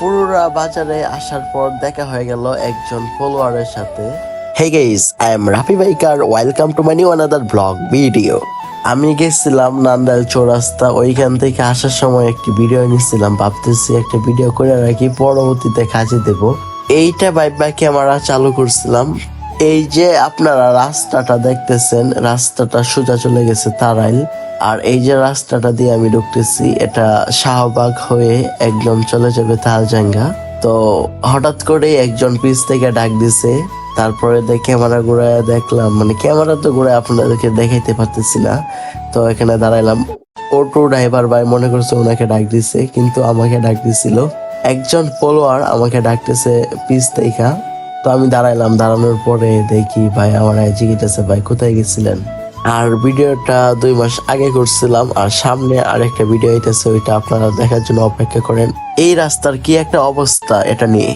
পুরোরা বাজারে আসার পর দেখা হয়ে গেল একজন ফলোয়ারের সাথে। Hey guys, I am Rafi biker, welcome to my new another blog video. আমি গেছিলাম নান্দাইল চৌরাস্তা, ওইখান থেকে আসার সময় একটি ভিডিও নিচ্ছিলাম, ভাবতেছি একটা ভিডিও করে রাখি, পরবর্তীতে কাজে দেব। এইটা ভাইবা ক্যামেরা চালু করছিলাম। এই যে আপনারা রাস্তাটা দেখতেছেন, রাস্তাটা সোজা চলে গেছে তারাইল। আর এই যে রাস্তাটা দিয়ে আমি ঢুকতেছি, এটা শাহবাগ হয়ে একদম চলে যাবে তালজাঙ্গা। তো হঠাৎ করে একজন পিছ থেকে ডাক দিছে, তারপরে ক্যামেরা ঘুরায় দেখলাম, মানে ক্যামেরা তো ঘুরে আপনাদেরকে দেখাইতে পারতেছি না। তো এখানে দাঁড়াইলাম, অটো ড্রাইভার ভাই মনে করছে ওনাকে ডাক দিছে, কিন্তু আমাকে ডাক দিছিল একজন ফলোয়ার, আমাকে ডাকতেছে পিছ থেকে। তো আমি দাঁড়াইলাম, দাঁড়ানোর পরে দেখি ভাই আমার জিজ্ঞেস ভাই কোথায় গেছিলেন। আর ভিডিওটা 2 মাস আগে করছিলাম, আর সামনে আরেকটা ভিডিও আইতেছে, ওইটা আপনারা দেখার জন্য অপেক্ষা করেন। এই রাস্তার কি একটা অবস্থা এটা নিয়ে।